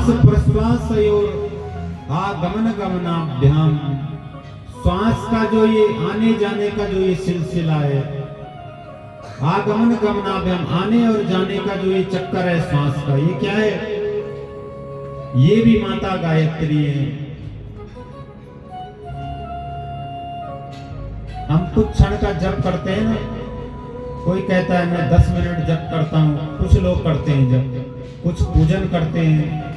श्वास प्रश्वासयोर आगमन गमनाभ्याम, श्वास का जो ये आने जाने का जो ये सिलसिला है, आगमन गमनाभ्याम, आने और जाने का जो ये चक्कर है श्वास का, ये क्या है? ये भी माता गायत्री है। हम कुछ क्षण का जप करते हैं ना, कोई कहता है मैं 10 मिनट जप करता हूँ, कुछ लोग करते हैं जप, कुछ पूजन करते हैं,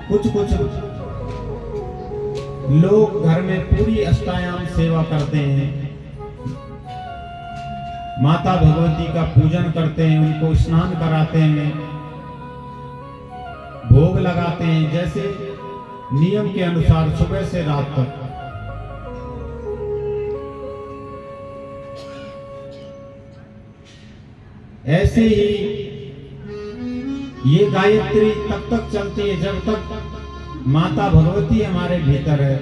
कुछ लोग घर में पूरी अष्टायाम सेवा करते हैं, माता भगवती का पूजन करते हैं, उनको स्नान कराते हैं, भोग लगाते हैं, जैसे नियम के अनुसार सुबह से रात तक। ऐसे ही ये गायत्री तब तक चलती है जब तक माता भगवती हमारे भीतर है।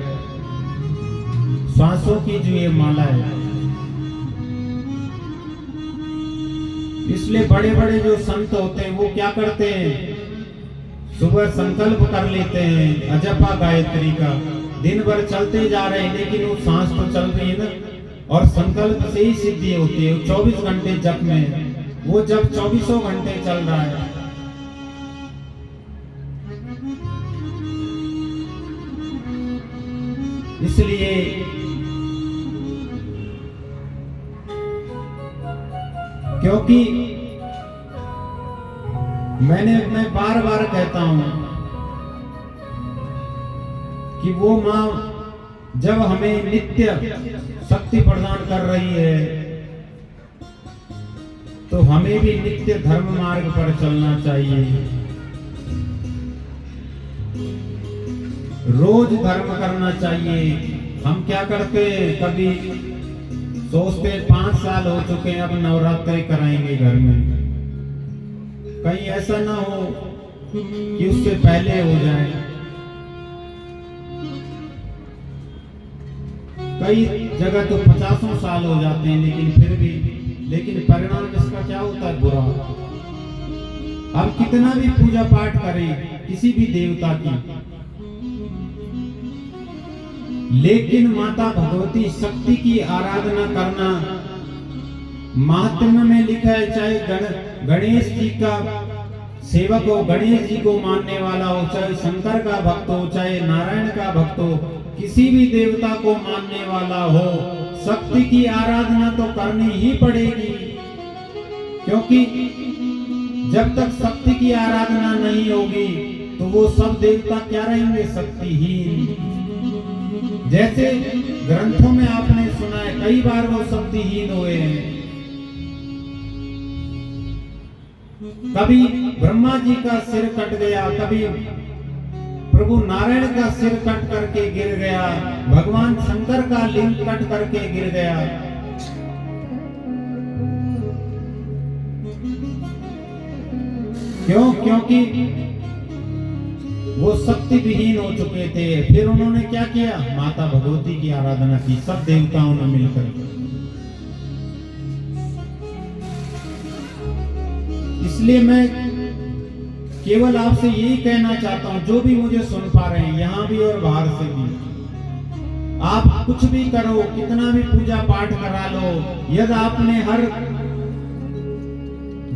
श्वासों की जो ये माला है, इसलिए बड़े बड़े जो संत होते हैं वो क्या करते हैं, सुबह संकल्प कर लेते हैं अजपा गायत्री का, दिन भर चलते जा रहे हैं लेकिन वो सांस तो चल रही है ना, और संकल्प से ही सिद्धि होती है। 24 घंटे जप में, वो जब 24 घंटे चल रहा है। इसलिए क्योंकि मैं बार बार कहता हूं कि वो मां जब हमें नित्य शक्ति प्रदान कर रही है तो हमें भी नित्य धर्म मार्ग पर चलना चाहिए। रोज धर्म करना चाहिए। हम क्या करते हैं, कभी सोचते 5 साल हो चुके हैं अब नवरात्रि कराएंगे घर में, कहीं ऐसा ना हो कि उससे पहले हो जाए। कई जगह तो 50 साल हो जाते हैं लेकिन परिणाम इसका क्या होता है, बुरा। अब कितना भी पूजा पाठ करें किसी भी देवता की, लेकिन माता भगवती शक्ति की आराधना करना महात्म्य में लिखा है। चाहे गणेश जी का सेवक हो, गणेश जी को मानने वाला हो, चाहे शंकर का भक्त हो, चाहे नारायण का भक्त हो, किसी भी देवता को मानने वाला हो, शक्ति की आराधना तो करनी ही पड़ेगी। क्योंकि जब तक शक्ति की आराधना नहीं होगी तो वो सब देवता क्या रहेंगे, शक्तिहीन। जैसे ग्रंथों में आपने सुना है कई बार वो शक्तिहीन हुए हैं। कभी ब्रह्मा जी का सिर कट गया, कभी प्रभु नारायण का सिर कट करके गिर गया, भगवान शंकर का लिंग कट करके गिर गया। क्यों? क्योंकि वो शक्ति विहीन हो चुके थे। फिर उन्होंने क्या किया, माता भगवती की आराधना की, सब देवताओं ने मिलकर। इसलिए मैं केवल आपसे यही कहना चाहता हूं, जो भी मुझे सुन पा रहे हैं यहां भी और बाहर से भी, आप कुछ भी करो, कितना भी पूजा पाठ करा लो, यदि आपने हर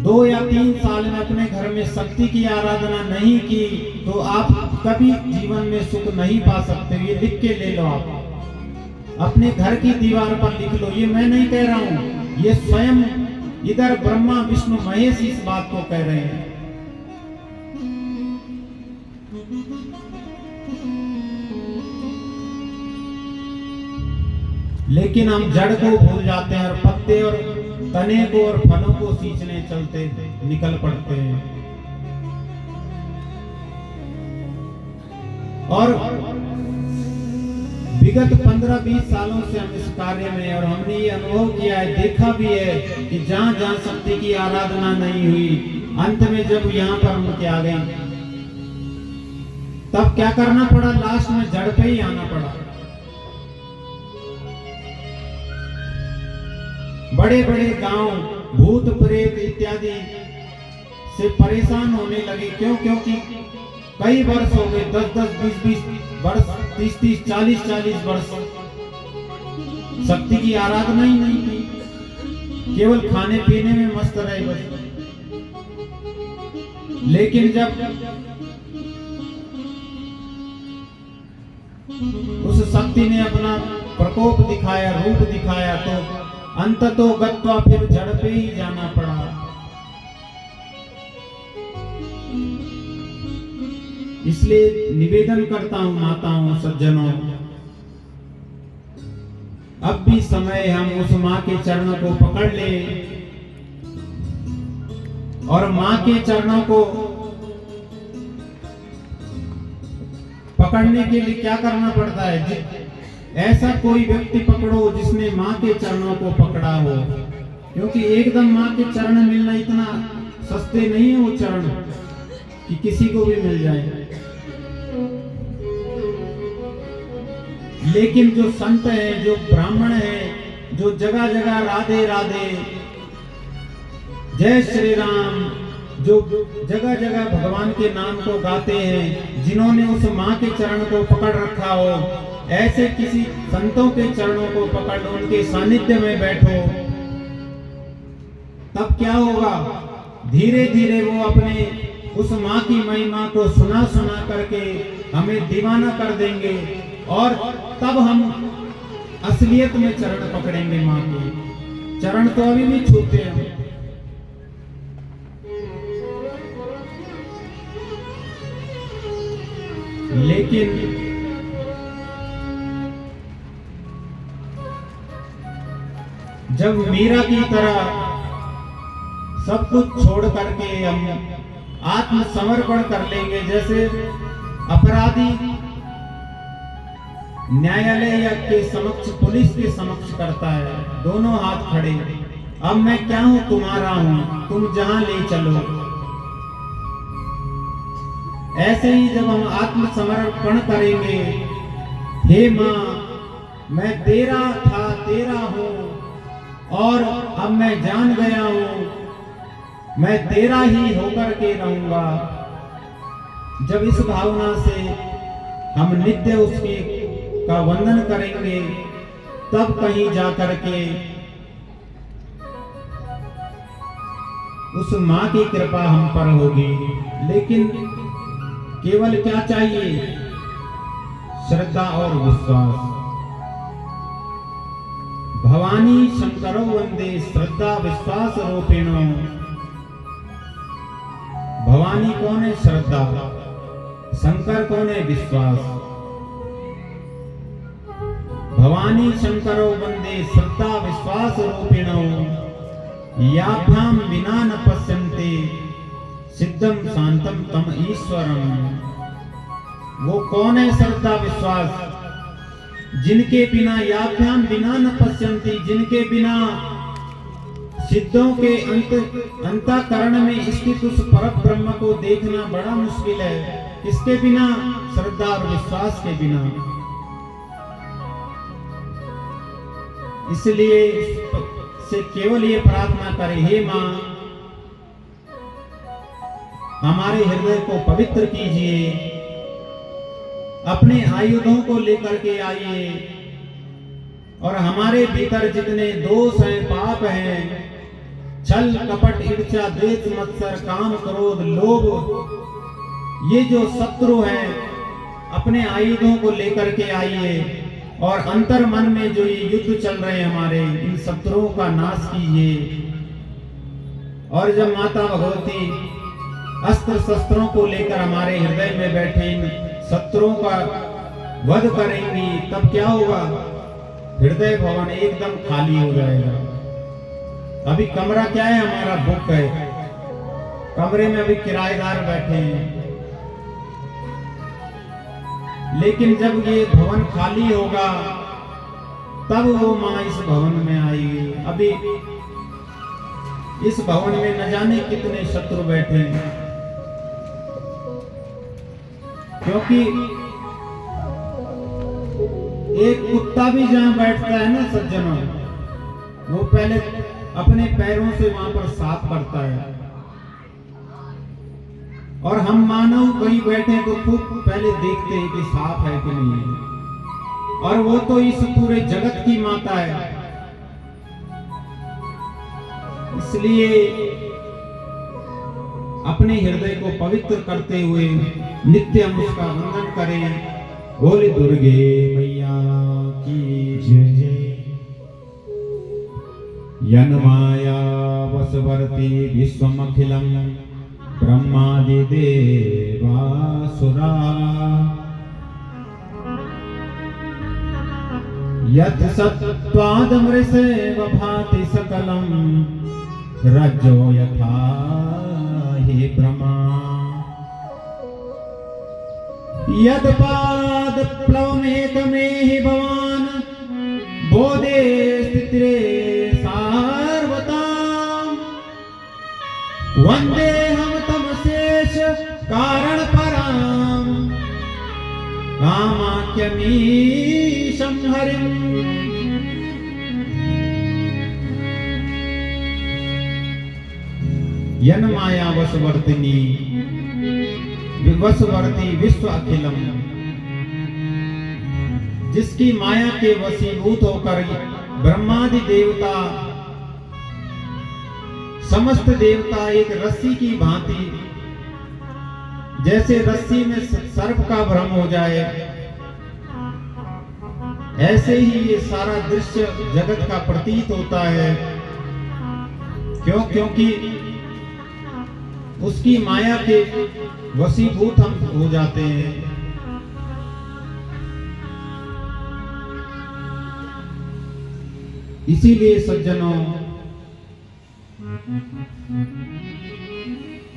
2 या 3 साल में अपने घर में शक्ति की आराधना नहीं की तो आप कभी जीवन में सुख नहीं पा सकते। ये लिख के ले लो, आप अपने घर की दीवार पर लिख लो। ये मैं नहीं कह रहा हूं, ये स्वयं इधर ब्रह्मा विष्णु महेश इस बात को कह रहे हैं। लेकिन हम जड़ को भूल जाते हैं और पत्ते और तने को और फलों को सींचने चलते निकल पड़ते हैं। और विगत 15-20 सालों से हम इस कार्य में, और हमने ये अनुभव किया है, देखा भी है कि जहां जहां शक्ति की आराधना नहीं हुई, अंत में जब यहाँ पर हम आ गए तब क्या करना पड़ा, लास्ट में जड़ पे ही आना पड़ा। बड़े बड़े गांव भूत प्रेत इत्यादि से परेशान होने लगे। क्यों? क्योंकि कई वर्ष हो गए, 10-10, 20-20 वर्ष, 30-30, 40-40 वर्ष शक्ति की आराधना ही नहीं की, केवल खाने पीने में मस्त रहे बस। लेकिन जब उस शक्ति ने अपना प्रकोप दिखाया, रूप दिखाया, तो अंततो गत्वा फिर जड़ पे ही जाना पड़ा। इसलिए निवेदन करता हूं माताओं, सज्जनों, अब भी समय हम उस मां के चरणों को पकड़ ले, और मां के चरणों को पकड़ने के लिए क्या करना पड़ता है? ऐसा कोई व्यक्ति पकड़ो जिसने मां के चरणों को पकड़ा हो, क्योंकि एकदम मां के चरण मिलना इतना सस्ते नहीं है वो चरण कि किसी को भी मिल जाए। लेकिन जो संत हैं, जो ब्राह्मण हैं, जो जगह जगह राधे राधे, जय श्री राम, जो जगह जगह भगवान के नाम को गाते हैं, जिन्होंने उस मां के चरण को पकड़ रखा हो, ऐसे किसी संतों के चरणों को पकड़ लो, उनके सानिध्य में बैठो, तब क्या होगा? धीरे धीरे वो अपने उस मां की महिमा को सुना सुना करके हमें दीवाना कर देंगे, और तब हम असलियत में चरण पकड़ेंगे। मां के चरण तो अभी भी छूते हैं, लेकिन जब मीरा की तरह सब कुछ छोड़ करके हम आत्मसमर्पण कर लेंगे, जैसे अपराधी न्यायालय के समक्ष, पुलिस के समक्ष करता है, दोनों हाथ खड़े, अब मैं क्या हूं? तुम्हारा हूं, तुम जहां ले चलो। ऐसे ही जब हम आत्मसमर्पण करेंगे, हे मां, मैं तेरा था, तेरा हूं, और अब मैं जान गया हूं, मैं तेरा ही होकर के रहूंगा। जब इस भावना से हम नित्य उसके का वंदन करेंगे, तब कहीं जाकर के उस मां की कृपा हम पर होगी। लेकिन केवल क्या चाहिए? श्रद्धा और विश्वास। भवानी शंकरो वंदे श्रद्धा विश्वास रूपिणो। भवानी कौन है? श्रद्धा। शंकर कौन है? विश्वास। भवानी शंकरो वंदे श्रद्धा विश्वास रूपिणो, याभ्याम विना न पश्यन्ते सिद्धम शांतम तम ईश्वरम। वो कौन है? श्रद्धा विश्वास, जिनके बिना याभ्याम विना न पश्यन्ति, जिनके बिना सिद्धों के अंतःकरण में स्थित उस परम ब्रह्म को देखना बड़ा मुश्किल है। किसके बिना? श्रद्धा और विश्वास के बिना। इसलिए से केवल ये प्रार्थना करें, हे मां, हमारे हृदय को पवित्र कीजिए, अपने आयुधों को लेकर के आइए, और हमारे भीतर जितने दोष हैं, पाप हैं, छल कपट ईर्ष्या द्वेष मत्सर काम क्रोध लोभ, ये जो शत्रु हैं, अपने आयुधों को लेकर के आइए, और अंतर मन में जो ये युद्ध चल रहे हैं हमारे, इन शत्रुओं का नाश कीजिए। और जब माता भगवती अस्त्र शस्त्रों को लेकर हमारे हृदय में बैठे इन शत्रुओं का वध करेंगी, तब क्या होगा? हृदय भवन एकदम खाली हो जाएगा। अभी कमरा क्या है? हमारा बुक है, कमरे में अभी किराएदार बैठे हैं। लेकिन जब ये भवन खाली होगा, तब वो मां इस भवन में आएगी। अभी इस भवन में न जाने कितने शत्रु बैठे हैं, क्योंकि एक कुत्ता भी जहां बैठता है ना सज्जनों, वो पहले अपने पैरों से वहां पर साफ करता है, और हम मानव कहीं बैठे तो खूब पहले देखते हैं कि साफ है कि नहीं है, और वो तो इस पूरे जगत की माता है। इसलिए अपने हृदय को पवित्र करते हुए नित्य हम उसका वंदन करें। बोले दुर्गे मैया की जय जय। यन्माया वसवर्ति विश्वमखिलं ब्रह्मादि देवासुरा यत् सत्त्वादमृषेव भाति सकलं रज्जो यथा हि भ्रमा यत् पाद प्लवमेकमेहि भवान् बोधे स्थितिरे सार्वताम् वन्दे हम तमशेष कारण पराम् कामाख्यमीशं हरिम्। यन्माया वशवर्तिनी वशवर्ती विश्व अखिलम, जिसकी माया के वशीभूत होकर ब्रह्मादि देवता समस्त देवता एक रस्सी की भांति, जैसे रस्सी में सर्प का भ्रम हो जाए, ऐसे ही ये सारा दृश्य जगत का प्रतीत होता है। क्योंकि उसकी माया के वशीभूत हम हो जाते हैं। इसीलिए सज्जनों,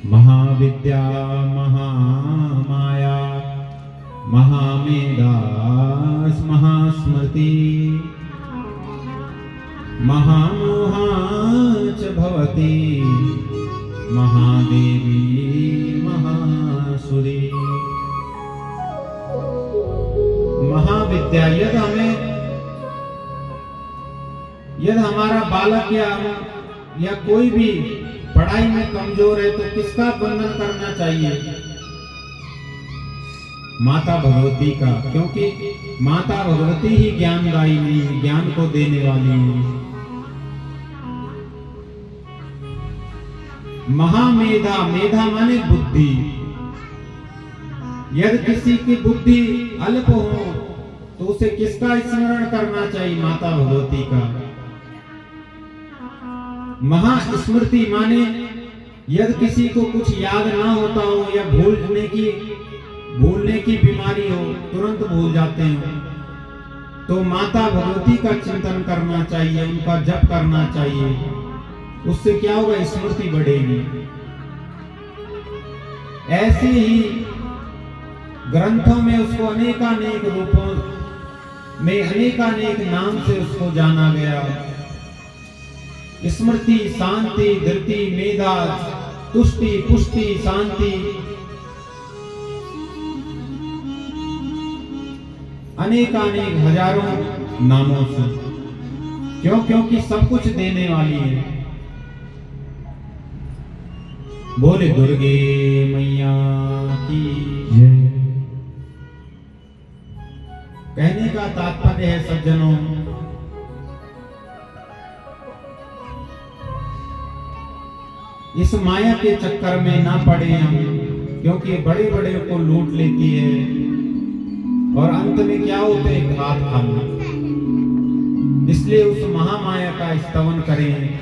महाविद्या महामाया महामेधास महास्मृति महामोहा च भवति महादेवी महासुरी। महाविद्या यदि हमारा बालक या कोई भी पढ़ाई में कमजोर है तो किसका वंदन करना चाहिए? माता भगवती का, क्योंकि माता भगवती ही ज्ञानदायिनी, ज्ञान को देने वाली है। महामेधा, मेधा माने बुद्धि। यदि किसी की बुद्धि अल्प हो तो उसे किसका स्मरण करना चाहिए? माता भगवती का। महास्मृति माने यदि किसी को कुछ याद ना होता हो या भूलने की बीमारी हो, तुरंत भूल जाते हैं, तो माता भगवती का चिंतन करना चाहिए, उनका जप करना चाहिए। उससे क्या होगा? स्मृति बढ़ेगी। ऐसे ही ग्रंथों में उसको अनेकानेक रूपों में अनेकानेक नाम से उसको जाना गया। स्मृति, शांति, धृति, मेधा, तुष्टि, पुष्टि, शांति, अनेकानेक हजारों नामों से। क्योंकि सब कुछ देने वाली है। बोले दुर्गे मैया की जय। कहने का तात्पर्य है सज्जनों, इस माया के चक्कर में ना पड़े हम, क्योंकि बड़े बड़े को लूट लेती है और अंत में क्या होते हैं? घात खाना। इसलिए उस महामाया का स्तवन करें।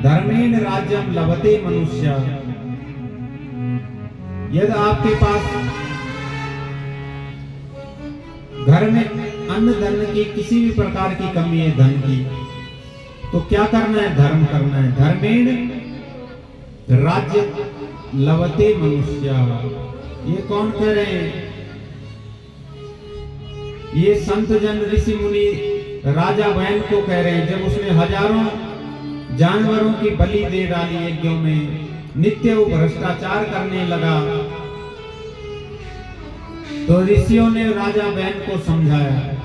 धर्मेण राज्यम लभते मनुष्य। यदि आपके पास घर में अन्न धन की किसी भी प्रकार की कमी है, धन की, तो क्या करना है? धर्म करना है। धर्मेण राज्य लभते मनुष्य। ये कौन कह रहे हैं? ये संत जन, ऋषि मुनि, राजा वैन को कह रहे हैं। जब उसने हजारों जानवरों की बलि दे डाली यज्ञों में, नित्य वो भ्रष्टाचार करने लगा, तो ऋषियों ने राजा वैन को समझाया